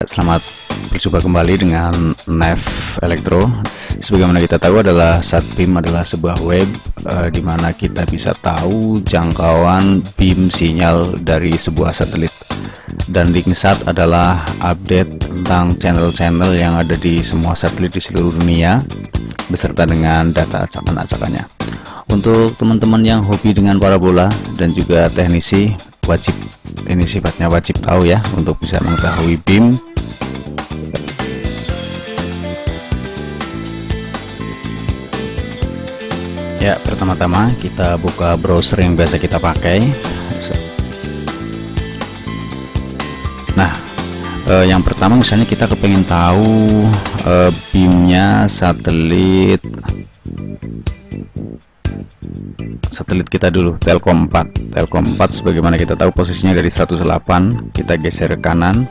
Selamat berjumpa kembali dengan Nev Elektro. Sebagaimana kita tahu adalah SatBeam adalah sebuah web di mana kita bisa tahu jangkauan beam sinyal dari sebuah satelit. Dan Linksat adalah update tentang channel-channel yang ada di semua satelit di seluruh dunia beserta dengan data acakan-acakannya. Untuk teman-teman yang hobi dengan parabola dan juga teknisi, ini sifatnya wajib tahu ya untuk bisa mengetahui beam. Ya, pertama-tama kita buka browser yang biasa kita pakai. Nah, yang pertama misalnya kita kepengen tahu beamnya satelit kita dulu, Telkom 4. Telkom 4 sebagaimana kita tahu posisinya dari 108, kita geser ke kanan.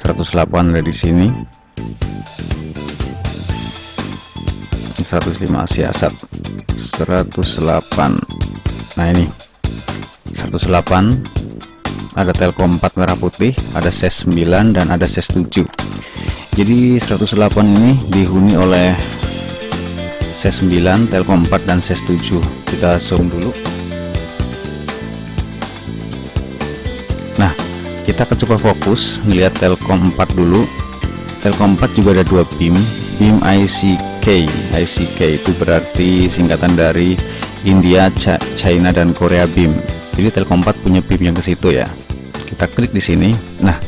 108 ada di sini. 105 siasat. 108. Nah, ini 108 ada Telkom 4 merah putih, ada SES 9 dan ada SES 7. Jadi 108 ini dihuni oleh SES 9, Telkom 4 dan SES 7. Kita zoom dulu. Nah, kita akan coba fokus melihat Telkom 4 dulu. Telkom 4 juga ada dua beam ICK itu berarti singkatan dari India, China dan Korea beam. Jadi Telkom 4 punya beam yang ke situ ya. Kita klik di sini. Nah,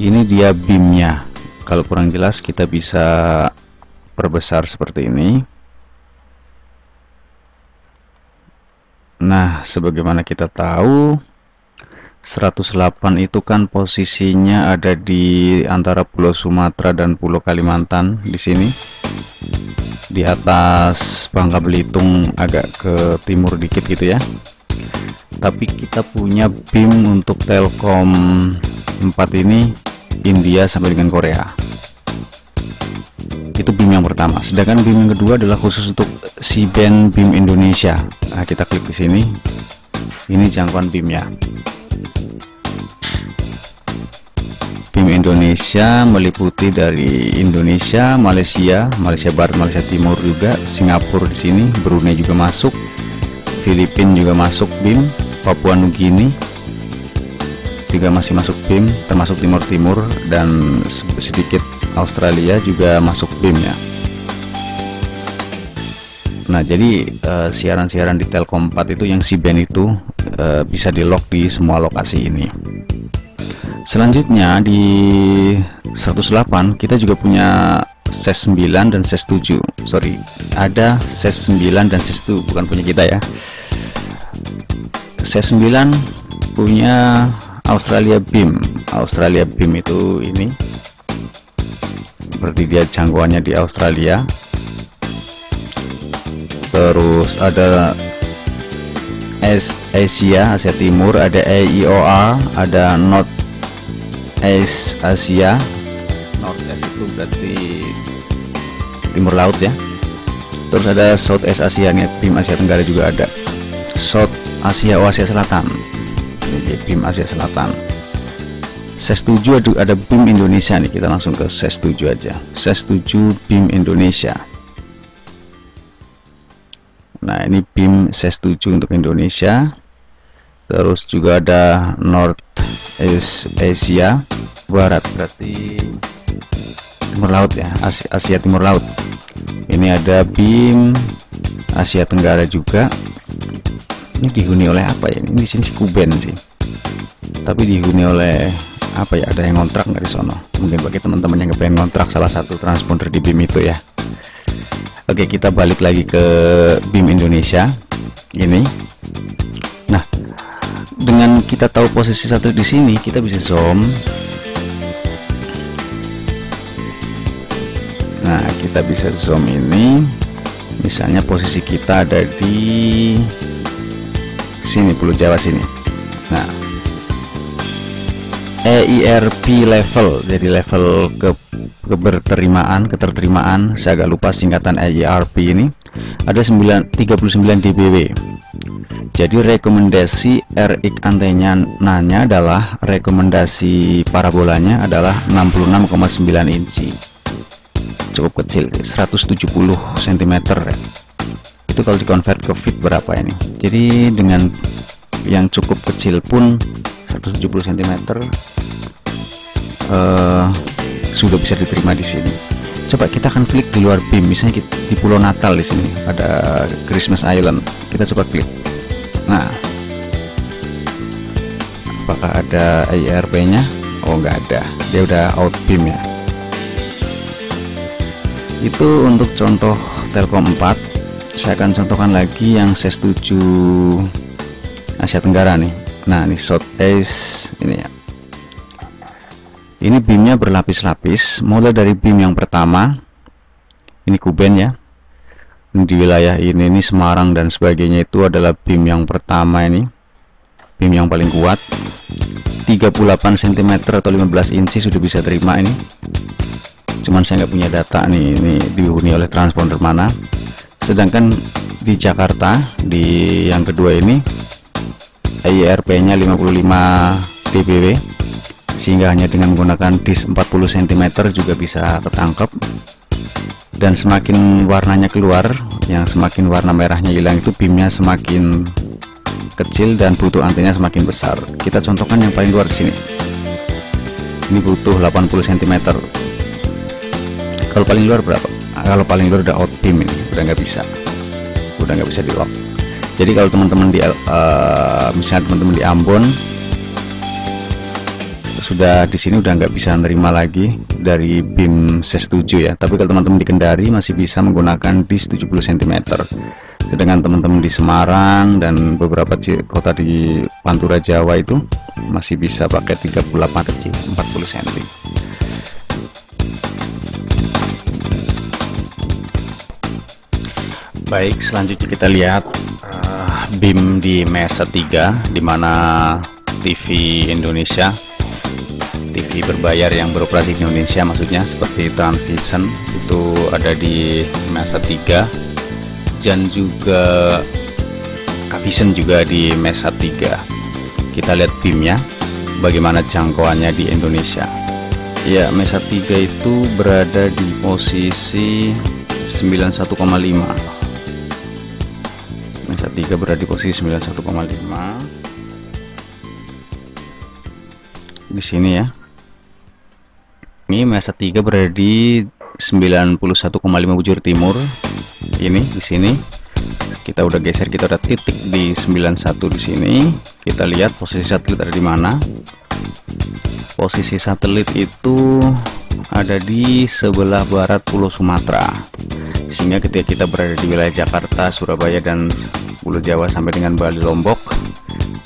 ini dia beamnya. Kalau kurang jelas kita bisa perbesar seperti ini. Nah, sebagaimana kita tahu 108 itu kan posisinya ada di antara Pulau Sumatera dan Pulau Kalimantan di sini. Di atas Bangka Belitung agak ke timur dikit gitu ya. Tapi kita punya beam untuk Telkom 4 ini India sampai dengan Korea. Itu beam yang pertama. Sedangkan beam yang kedua adalah khusus untuk C-band beam Indonesia. Nah, kita klik di sini. Ini jangkauan beamnya. Beam Indonesia meliputi dari Indonesia, Malaysia Barat, Malaysia Timur juga, Singapura di sini, Brunei juga masuk, Filipina juga masuk beam, Papua Nugini juga masih masuk beam, termasuk Timur dan sedikit Australia juga masuk beam ya. Nah, jadi siaran-siaran di Telkom 4 itu yang C-band itu bisa di lock di semua lokasi ini. Selanjutnya di 108 kita juga punya SES 9 dan SES 7. Sorry, ada SES 9 dan SES 7 bukan punya kita ya. SES 9 punya Australia beam. Australia beam itu ini berarti dia jangkauannya di Australia. Terus ada Asia Timur, ada EIOA, ada North East Asia. North East itu berarti timur laut ya. Terus ada South East Asia nih, beam Asia Tenggara juga ada. South Asia, Asia Selatan. Jadi beam Asia Selatan. SES 7 ada beam Indonesia nih, kita langsung ke SES 7 aja. SES 7 beam Indonesia. Nah, ini beam SES 7 untuk Indonesia. Terus juga ada North East Asia Barat, berarti Timur Laut ya, Asia Timur Laut. Ini ada beam Asia Tenggara juga. Ini dihuni oleh apa ya? Ini di sini Kuben sih. Tapi dihuni oleh apa ya? Ada yang ngontrak nggak di sono? Mungkin bagi teman-teman yang kepengen ngontrak salah satu transponder di beam itu ya. Oke, kita balik lagi ke beam Indonesia ini. Nah, dengan kita tahu posisi satelit di sini, kita bisa zoom. Nah, kita bisa zoom ini. Misalnya posisi kita ada di sini, Pulau Jawa sini. Nah, EIRP level, jadi level keterterimaan, saya agak lupa singkatan EIRP ini, ada 39 dBW. Jadi rekomendasi RX antenanya adalah, rekomendasi parabolanya adalah 66,9 inci, cukup kecil, 170 cm ya. Itu kalau dikonvert ke feet berapa ini? Jadi dengan yang cukup kecil pun 170 cm sudah bisa diterima di sini. Coba kita akan klik di luar beam, misalnya di Pulau Natal, di sini ada Christmas Island, kita coba klik. Nah, apakah ada IRP-nya? Oh, nggak ada, dia udah out beam ya. Itu untuk contoh Telkom 4. Saya akan contohkan lagi yang SES7 Asia Tenggara nih. Nah, ini Southeast ini ya. Ini beamnya berlapis-lapis, mulai dari beam yang pertama, ini Kuben ya. Di wilayah ini Semarang dan sebagainya, itu adalah beam yang pertama, ini beam yang paling kuat, 38 cm atau 15 inci sudah bisa terima ini. Cuman saya nggak punya data nih, ini dihuni oleh transponder mana. Sedangkan di Jakarta, di yang kedua ini, IRP nya 55 dBW, sehingga hanya dengan menggunakan disk 40 cm juga bisa ketangkep. Dan semakin warnanya keluar, yang semakin warna merahnya hilang, itu beamnya semakin kecil dan butuh antena semakin besar. Kita contohkan yang paling luar di sini. Ini butuh 80 cm. Kalau paling luar berapa? Kalau paling luar udah out beam, ini udah nggak bisa di lock. Jadi kalau teman-teman di misalnya teman-teman di Ambon, sudah di sini udah nggak bisa nerima lagi dari beam SES7 ya. Tapi kalau teman-teman di Kendari masih bisa menggunakan disk 70 cm. Sedangkan teman-teman di Semarang dan beberapa kota di Pantura Jawa itu masih bisa pakai 38 kecil 40 cm. Baik, selanjutnya kita lihat beam di Mesa 3, di mana TV Indonesia, TV berbayar yang beroperasi di Indonesia maksudnya, seperti Transvision itu ada di Mesa 3, dan juga Cavision juga di Mesa 3. Kita lihat beamnya, bagaimana jangkauannya di Indonesia. Ya, Mesa 3 itu berada di posisi 91,5. Mesa 3 berada di posisi 91,5 di sini ya. Ini Mesa 3 berada di 91,5 bujur timur. Ini di sini kita udah geser, kita udah titik di 91 di sini. Kita lihat posisi satelit ada di mana. Posisi satelit itu ada di sebelah barat Pulau Sumatera, sehingga ketika kita berada di wilayah Jakarta, Surabaya, dan Pulau Jawa sampai dengan Bali, Lombok,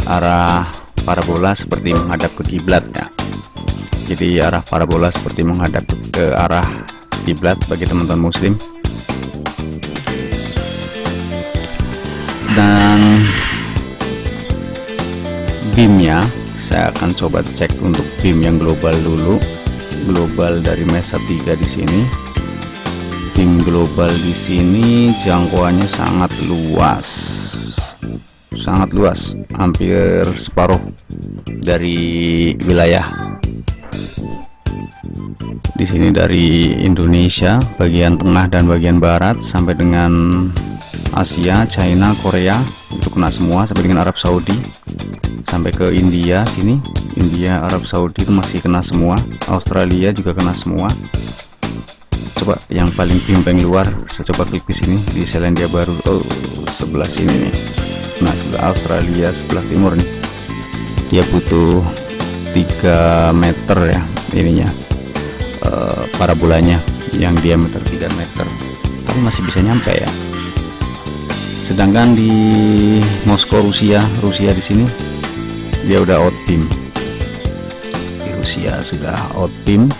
arah parabola seperti menghadap ke kiblat ya. Jadi arah parabola seperti menghadap ke arah kiblat bagi teman-teman muslim. Dan beamnya saya akan coba cek untuk beam yang global dulu. Global dari Mesa 3 di sini. Beam global di sini jangkauannya sangat luas, hampir separuh dari wilayah. Di sini dari Indonesia bagian tengah dan bagian barat sampai dengan Asia, China, Korea itu kena semua, sampai dengan Arab Saudi, sampai ke India sini. India, Arab Saudi itu masih kena semua. Australia juga kena semua. Coba yang paling paling luar, saya coba klik di sini di Selandia Baru. Oh, sebelah sini nih. Nah, sebelah Australia sebelah timur nih. Dia butuh 3 meter ya ininya, parabolanya yang diameter 3 meter, tapi masih bisa nyampe ya. Sedangkan di Moskow, Rusia di sini dia udah out beam. Di Rusia sudah out beam.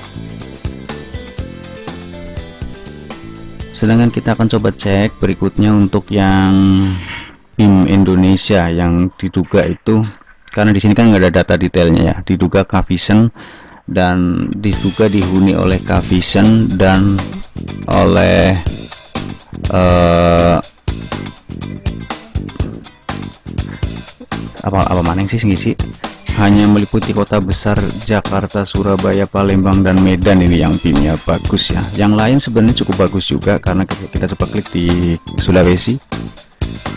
Sedangkan kita akan coba cek berikutnya untuk yang beam Indonesia yang diduga itu, karena di sini kan nggak ada data detailnya ya, diduga Cavision dan diduga dihuni oleh Cavision dan oleh apa maning sih ngisi, hanya meliputi kota besar Jakarta, Surabaya, Palembang, dan Medan ini yang BIM-nya bagus ya. Yang lain sebenarnya cukup bagus juga, karena kita coba klik di Sulawesi,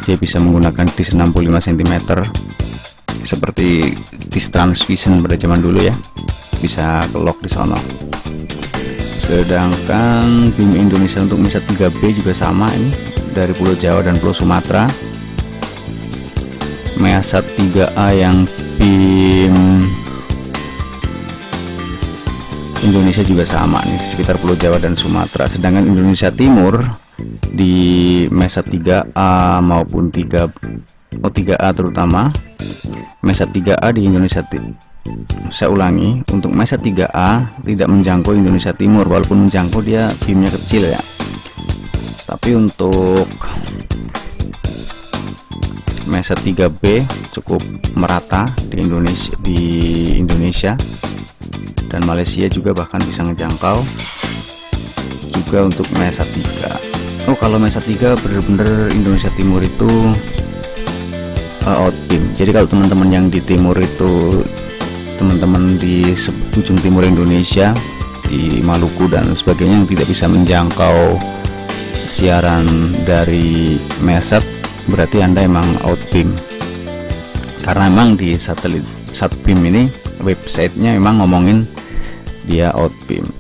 dia bisa menggunakan disk 65 cm seperti disk transvision pada zaman dulu ya, bisa lock di sana. Sedangkan BIM Indonesia untuk MESA 3B juga sama, ini dari Pulau Jawa dan Pulau Sumatera. MESA 3A yang BIM Indonesia juga sama nih, sekitar Pulau Jawa dan Sumatera. Sedangkan Indonesia Timur di MESA 3A maupun 3A terutama MESA 3A di Indonesia saya ulangi, untuk MESA 3A tidak menjangkau Indonesia Timur, walaupun menjangkau dia BIM-nya kecil ya. Tapi untuk MESA 3B cukup merata di Indonesia dan Malaysia juga, bahkan bisa ngejangkau juga untuk MESA 3. Oh, kalau MESA 3 bener-bener Indonesia Timur itu out BIM. Jadi kalau teman-teman yang di timur itu, teman-teman di ujung timur Indonesia, di Maluku dan sebagainya, yang tidak bisa menjangkau siaran dari MESAT, berarti Anda emang out BIM. Karena emang di satelit SatBIM ini websitenya memang ngomongin dia out BIM.